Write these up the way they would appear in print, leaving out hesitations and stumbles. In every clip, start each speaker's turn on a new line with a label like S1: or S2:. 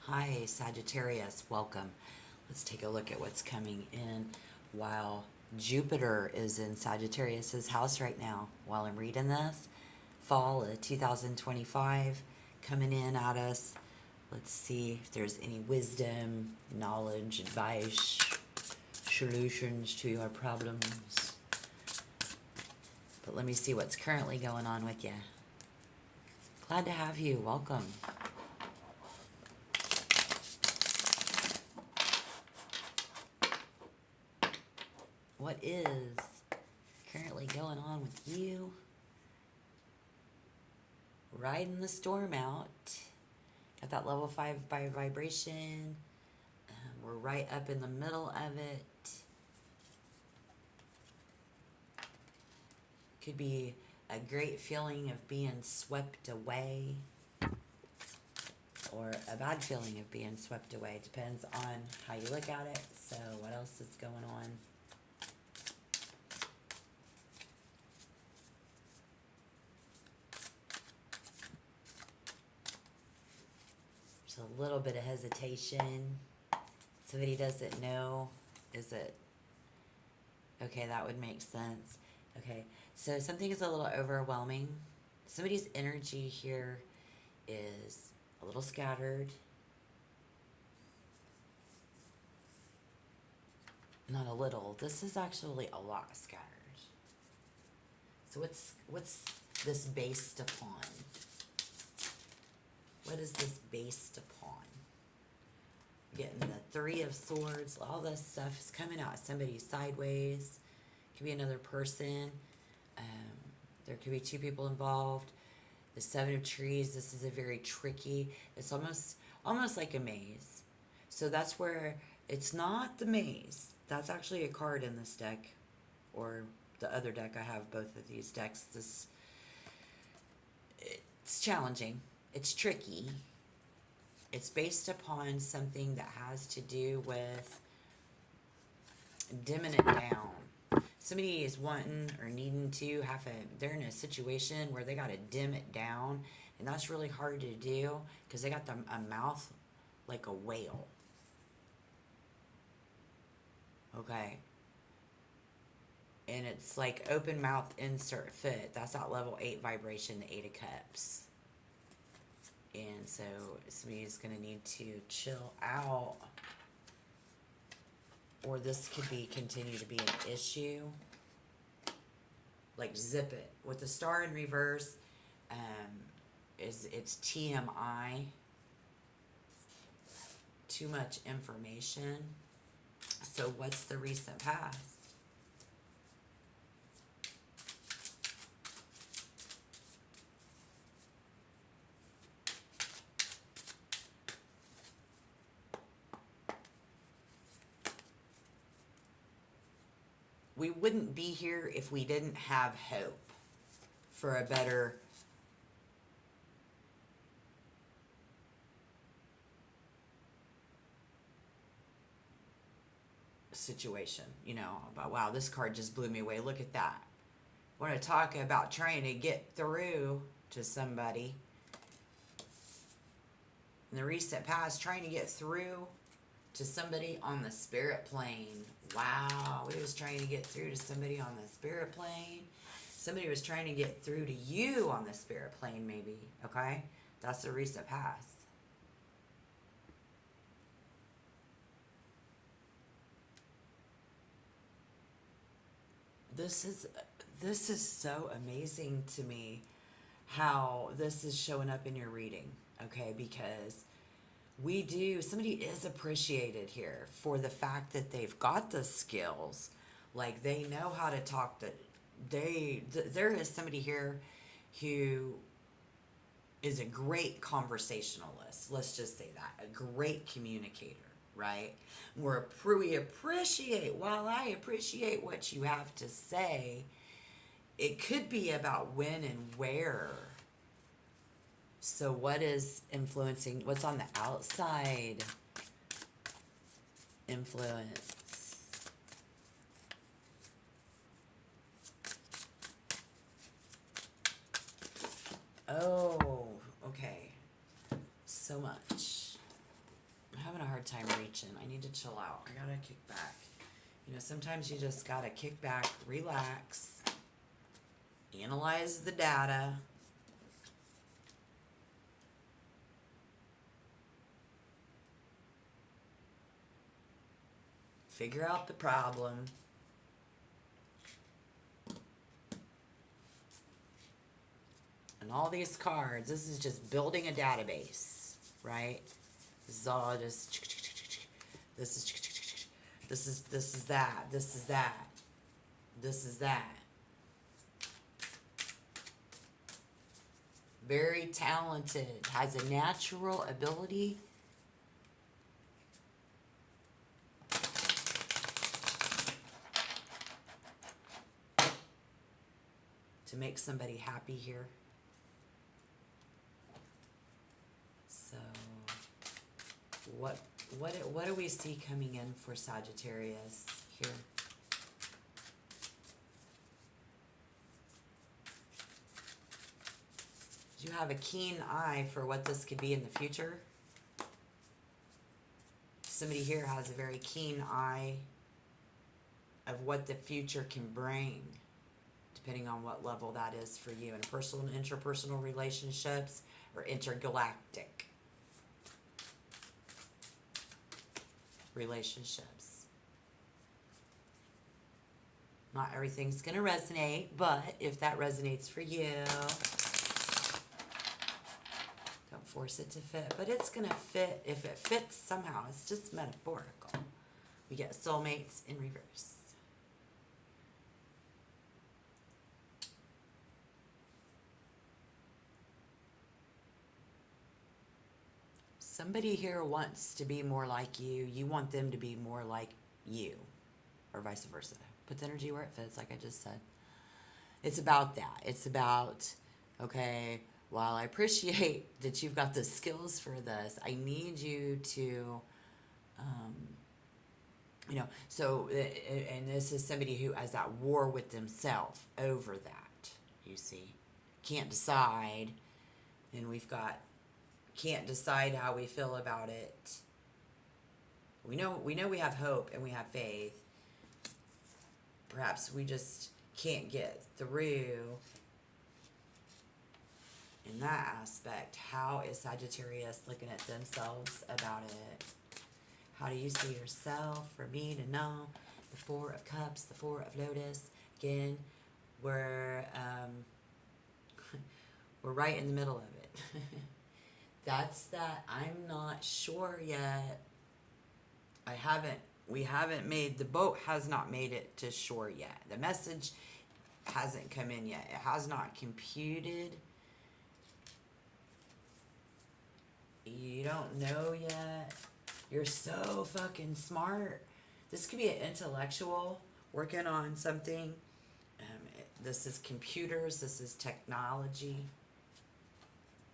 S1: Hi, Sagittarius. Welcome. Let's take a look at what's coming in while Jupiter is in Sagittarius's house right now. While I'm reading this, fall of 2025 coming in at us. Let's see if there's any wisdom, knowledge, advice, solutions to your problems. But let me see what's currently going on with you. Glad to have you. Welcome. What is currently going on with you? Riding the storm out. Got that level 5 by vibration. We're right up in the middle of it. Could be a great feeling of being swept away, or a bad feeling of being swept away. Depends on how you look at it. So what else is going on? There's a little bit of hesitation. Somebody doesn't know. Is it? Okay, that would make sense. Okay, so something is a little overwhelming. Somebody's energy here is a little scattered. Not a little. This is actually a lot scattered. So what's this based upon? What is this based upon? Getting the Three of Swords. All this stuff is coming out. Somebody's sideways. Could be another person. There could be two people involved. The Seven of Trees. This is a very tricky. It's almost like a maze. So that's where it's not the maze. That's actually a card in this deck, or the other deck. I have both of these decks. It's challenging. It's tricky. It's based upon something that has to do with dimming it down. Somebody is wanting or needing to they're in a situation where they got to dim it down, and that's really hard to do because they got a mouth like a whale. Okay. And it's like open mouth, insert foot. That's that level 8 vibration, the 8 of Cups. And so somebody's going to need to chill out, or this could continue to be an issue. Like zip it. With the star in reverse, it's TMI. Too much information. So what's the recent past? We wouldn't be here if we didn't have hope for a better situation. About, wow, this card just blew me away. Look at that. I want to talk about trying to get through to somebody in the recent past, trying to get through to somebody on the spirit plane. Wow, we was trying to get through to somebody on the spirit plane. Somebody was trying to get through to you on the spirit plane, maybe. Okay? That's the recent past. This is so amazing to me how this is showing up in your reading, okay? Because somebody is appreciated here for the fact that they've got the skills, like they know how to talk. There is somebody here who is a great conversationalist. Let's just say that, a great communicator, right? We appreciate. While I appreciate what you have to say, it could be about when and where. So what is influencing? What's on the outside influence? Oh, okay. So much. I'm having a hard time reaching. I need to chill out. I gotta kick back. You know, sometimes you just gotta kick back, relax, analyze the data. Figure out the problem. And all these cards, this is just building a database, right? This is all just, this is that, this is that, this is that. Very talented, has a natural ability to make somebody happy here. So, what do we see coming in for Sagittarius here? Do you have a keen eye for what this could be in the future? Somebody here has a very keen eye of what the future can bring, depending on what level that is for you in personal and interpersonal relationships or intergalactic relationships. Not everything's going to resonate, but if that resonates for you, don't force it to fit. But it's going to fit if it fits somehow. It's just metaphorical. We get soulmates in reverse. Somebody here wants to be more like you. You want them to be more like you, or vice versa. Put the energy where it fits, like I just said. It's about that. It's about, okay, while I appreciate that you've got the skills for this, I need you to, you know, so, and this is somebody who has that war with themselves over that, you see. Can't decide, and we've got can't decide how we feel about it. We know we have hope and we have faith. Perhaps we just can't get through in that aspect. How is Sagittarius looking at themselves about it? How do you see yourself? For me to know, the Four of Cups, the Four of Lotus. Again, we're right in the middle of it. That's that. I'm not sure yet. We haven't made, the boat has not made it to shore yet. The message hasn't come in yet. It has not computed. You don't know yet. You're so fucking smart. This could be an intellectual working on something. This is computers. This is technology.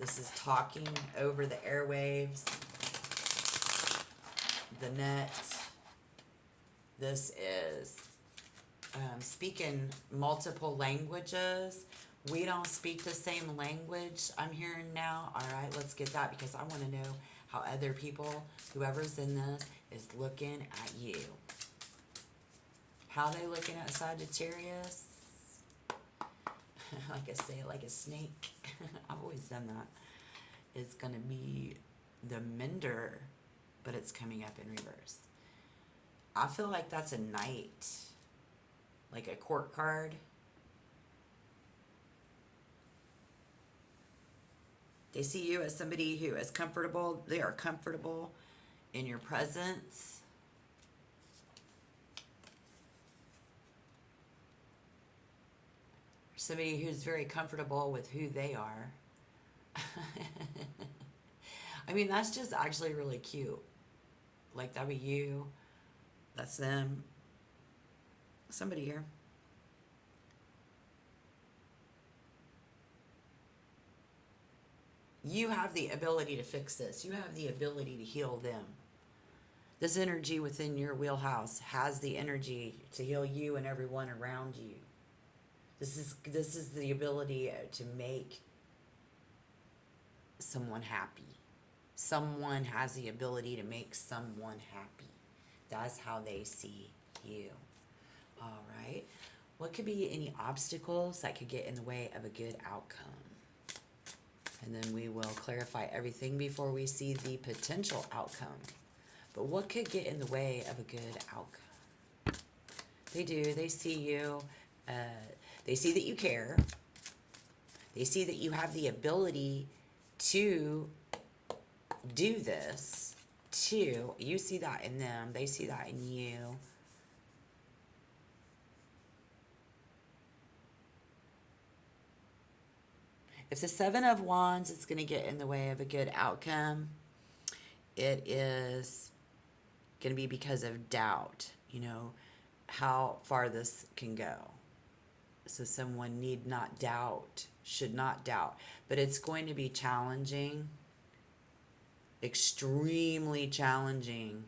S1: This is talking over the airwaves, the net. This is speaking multiple languages. We don't speak the same language, I'm hearing now. All right, let's get that, because I want to know how other people, whoever's in this, is looking at you. How they looking at Sagittarius? Like I say, like a snake. I've always done that. It's going to be the mender, but it's coming up in reverse. I feel like that's a knight, like a court card. They see you as somebody who is comfortable. They are comfortable in your presence. Somebody who's very comfortable with who they are. I mean, that's just actually really cute. Like, that'd be you. That's them. Somebody here. You have the ability to fix this. You have the ability to heal them. This energy within your wheelhouse has the energy to heal you and everyone around you. This is the ability to make someone happy, Someone has the ability to make someone happy. That's how they see you. All right. What could be any obstacles that could get in the way of a good outcome? And then we will clarify everything before we see the potential outcome. But what could get in the way of a good outcome? They do. They see you. They see that you care. They see that you have the ability to do this too. You see that in them. They see that in you. If the Seven of Wands is going to get in the way of a good outcome, it is going to be because of doubt, how far this can go. So someone need not doubt, should not doubt. But it's going to be challenging, extremely challenging,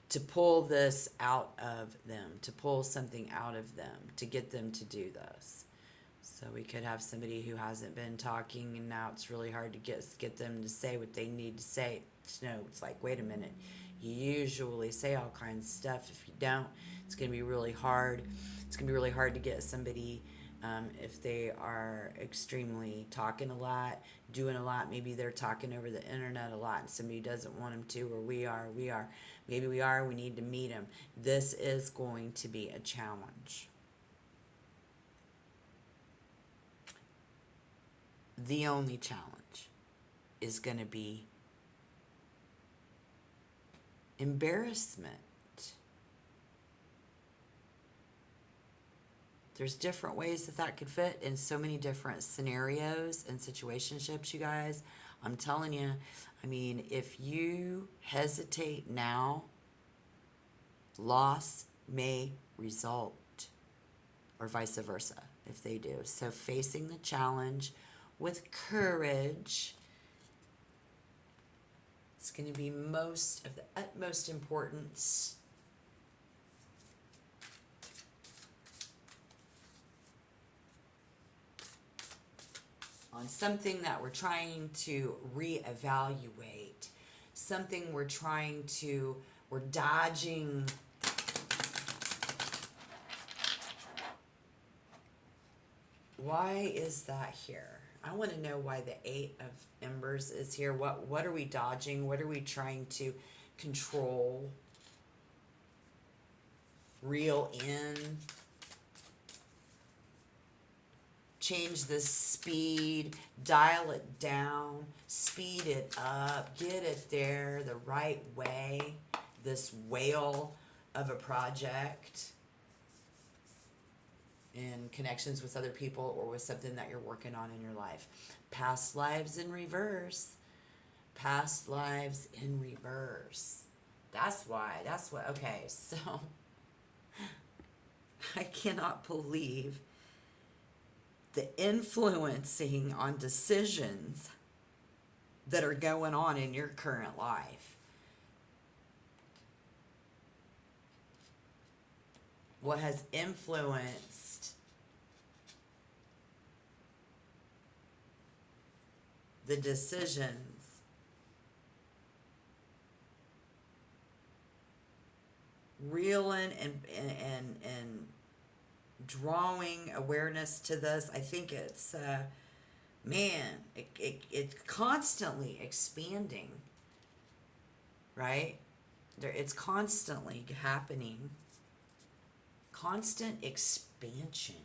S1: to pull this out of them, to pull something out of them, to get them to do this. So we could have somebody who hasn't been talking, and now it's really hard to get them to say what they need to say. It's like, wait a minute. You usually say all kinds of stuff. If you don't, it's going to be really hard. It's going to be really hard to get somebody, if they are extremely talking a lot, doing a lot. Maybe they're talking over the internet a lot and somebody doesn't want them to, or we are. Maybe we are. We need to meet them. This is going to be a challenge. The only challenge is going to be embarrassment. There's different ways that could fit in so many different scenarios and situationships, you guys. I'm telling you, if you hesitate now, loss may result, or vice versa, if they do. So facing the challenge with courage is going to be of the utmost importance. On something that we're trying to reevaluate, something we're dodging. Why is that here? I want to know why the Eight of Embers is here. What are we dodging? What are we trying to control? Reel in? Change the speed, dial it down, speed it up, get it there the right way, this whale of a project in connections with other people or with something that you're working on in your life. Past lives in reverse. Past lives in reverse. That's why. Okay, so I cannot believe the influencing on decisions that are going on in your current life. What has influenced the decisions reeling and drawing awareness to this? I think it's it's constantly expanding, right? It's constantly happening. Constant expansion.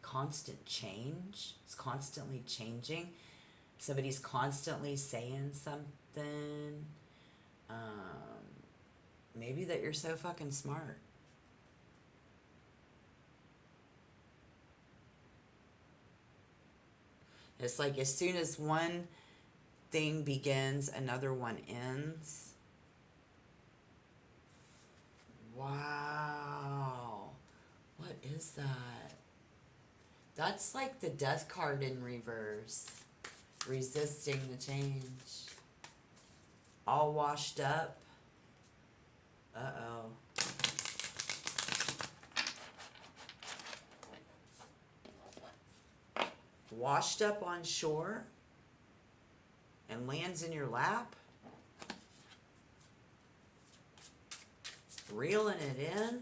S1: Constant change. It's constantly changing. Somebody's constantly saying something. Maybe that you're so fucking smart. It's like as soon as one thing begins, another one ends. Wow. What is that? That's like the Death card in reverse. Resisting the change. All washed up. Uh-oh. washed up on shore and lands in your lap, reeling it in.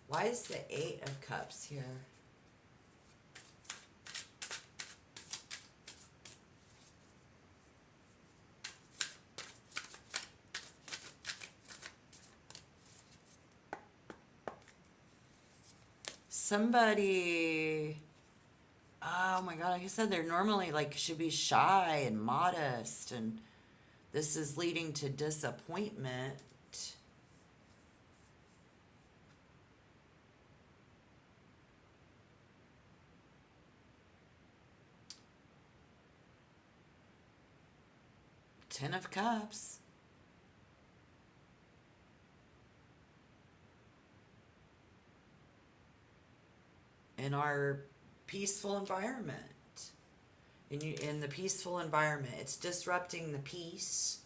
S1: Why is the Eight of Cups here? Somebody, oh my God, he said they're normally like should be shy and modest, and this is leading to disappointment. Ten of Cups. In our peaceful environment. In the peaceful environment, it's disrupting the peace.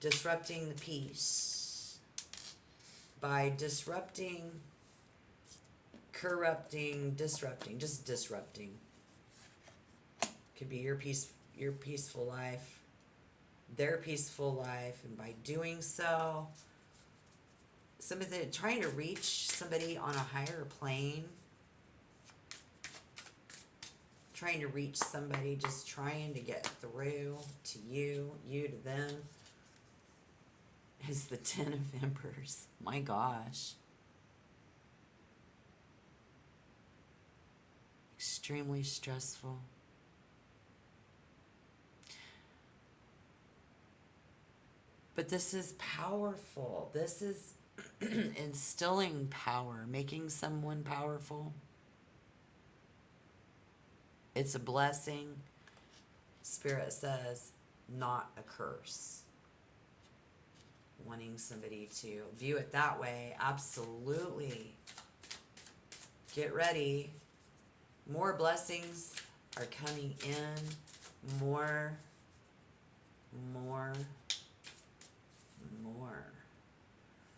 S1: Disrupting the peace. By disrupting, corrupting, disrupting, just disrupting. Could be your peaceful life, their peaceful life, and by doing so, somebody trying to reach somebody on a higher plane, trying to reach somebody, just trying to get through to you, you to them, is the Ten of Embers. My gosh. Extremely stressful. But this is powerful. This is instilling power, making someone powerful. It's a blessing. Spirit says, not a curse. Wanting somebody to view it that way, absolutely. Get ready. More blessings are coming in. More.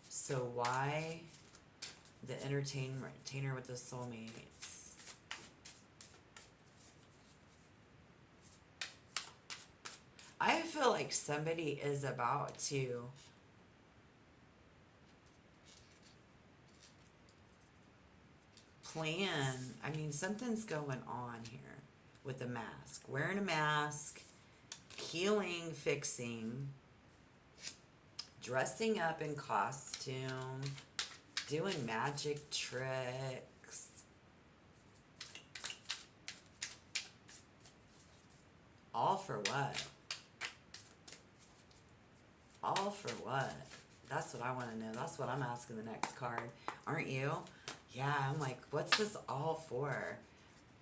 S1: So why the entertainer with the soulmates? I feel like somebody is about to plan. I mean, something's going on here with the mask. Wearing a mask, healing, fixing, dressing up in costume, doing magic tricks. All for what? All for what? That's what I want to know. That's what I'm asking the next card. Aren't you? Yeah, I'm like, what's this all for?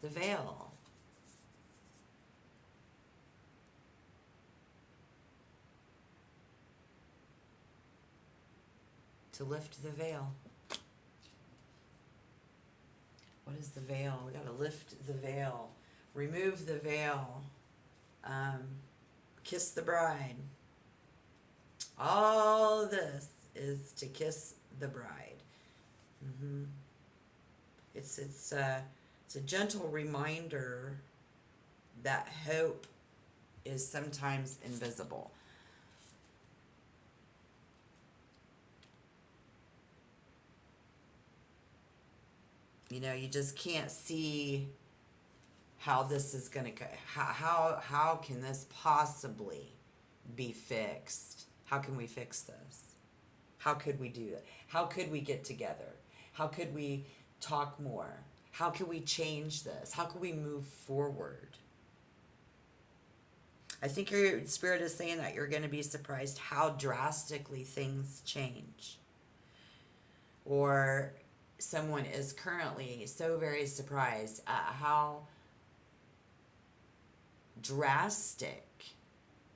S1: The veil. To lift the veil. What is the veil? We got to lift the veil. Remove the veil. Kiss the bride. All this is to kiss the bride. It's a gentle reminder that hope is sometimes invisible. You know, you just can't see how this is going to go. How can this possibly be fixed? How can we fix this? How could we do it? How could we get together? How could we talk more? How could we change this? How could we move forward? I think your spirit is saying that you're going to be surprised how drastically things change. Or someone is currently so very surprised at how drastic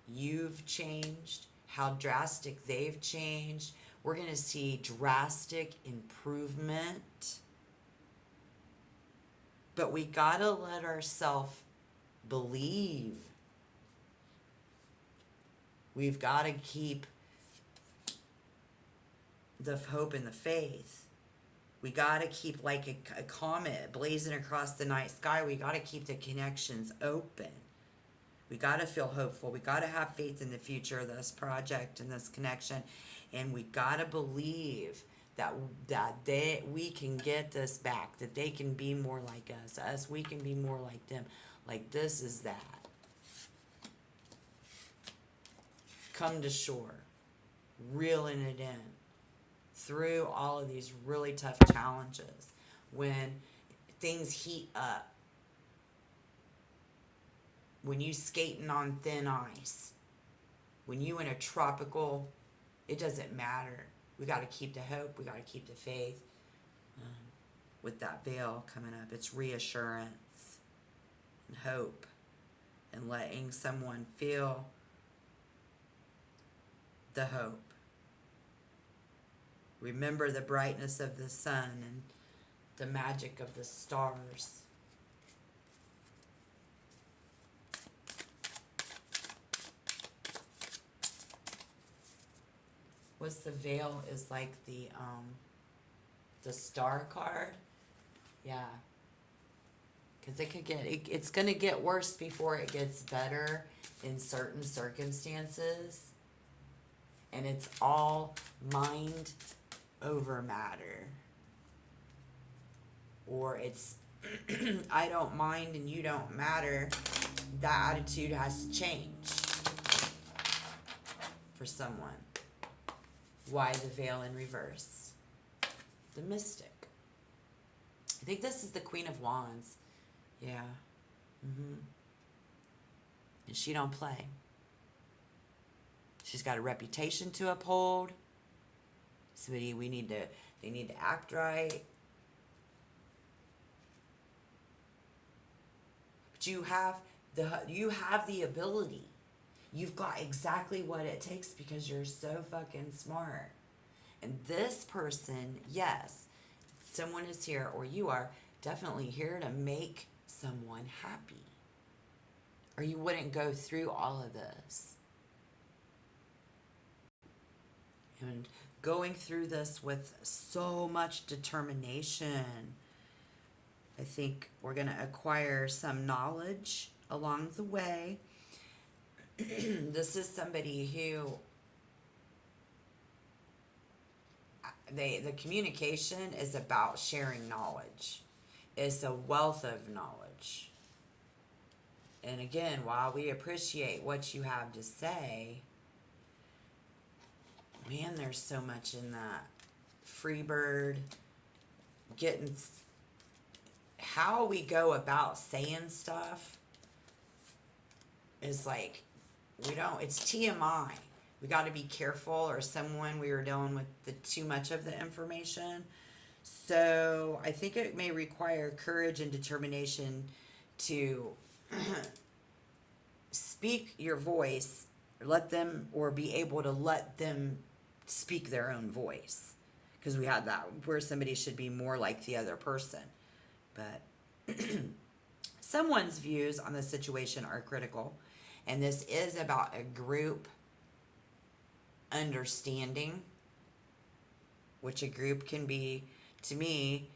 S1: you've changed, how drastic they've changed. We're going to see drastic improvement. But we got to let ourselves believe. We've got to keep the hope and the faith. We got to keep, like a comet blazing across the night sky, we got to keep the connections open. We got to feel hopeful. We got to have faith in the future of this project and this connection. And we got to believe that we can get this back, that they can be more like us, we can be more like them. Like, this is that. Come to shore, reeling it in through all of these really tough challenges. When things heat up, when you skating on thin ice, when you in a tropical, it doesn't matter. We got to keep the hope. We got to keep the faith. With that veil coming up, it's reassurance and hope and letting someone feel the hope. Remember the brightness of the sun and the magic of the stars. What's the veil is like the star card. Yeah. Because it's going to get worse before it gets better in certain circumstances. And it's all mind over matter. Or it's, I don't mind and you don't matter. That attitude has to change for someone. Why the veil in reverse? The mystic. I think this is the Queen of Wands. Yeah. And she don't play. She's got a reputation to uphold. Somebody they need to act right. But you have the ability. You've got exactly what it takes because you're so fucking smart. And this person, yes, someone is here, or you are definitely here to make someone happy. Or you wouldn't go through all of this. And going through this with so much determination. I think we're going to acquire some knowledge along the way. This is somebody who the communication is about sharing knowledge. It's a wealth of knowledge. And again, while we appreciate what you have to say, man, there's so much in that. Free bird, getting how we go about saying stuff is like, it's TMI. We got to be careful, or someone we were dealing with too much of the information. So I think it may require courage and determination to speak your voice, or be able to let them speak their own voice. Because we had that where somebody should be more like the other person. But someone's views on the situation are critical. And this is about a group understanding, which a group can be, to me,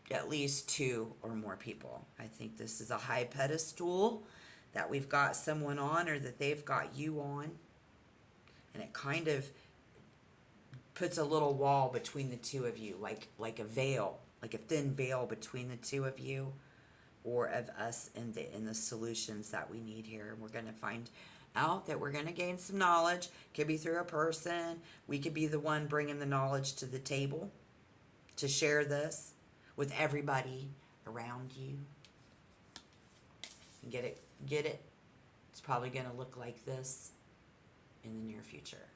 S1: at least 2 or more people. I think this is a high pedestal that we've got someone on, or that they've got you on. And it kind of puts a little wall between the two of you, like a veil, like a thin veil between the two of you, or of us in the solutions that we need here. We're going to find out that we're going to gain some knowledge. Could be through a person. We could be the one bringing the knowledge to the table to share this with everybody around you. And get it. It's probably going to look like this in the near future.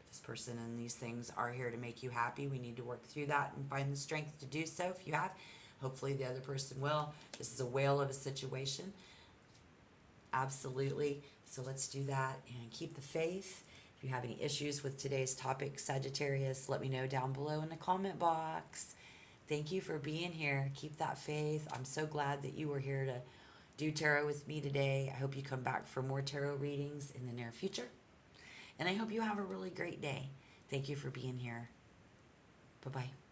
S1: This person and these things are here to make you happy. We need to work through that and find the strength to do so. If you have, hopefully the other person will. This is a whale of a situation. Absolutely. So let's do that and keep the faith. If you have any issues with today's topic, Sagittarius, let me know down below in the comment box. Thank you for being here. Keep that faith. I'm so glad that you were here to do tarot with me today. I hope you come back for more tarot readings in the near future. And I hope you have a really great day. Thank you for being here. Bye bye.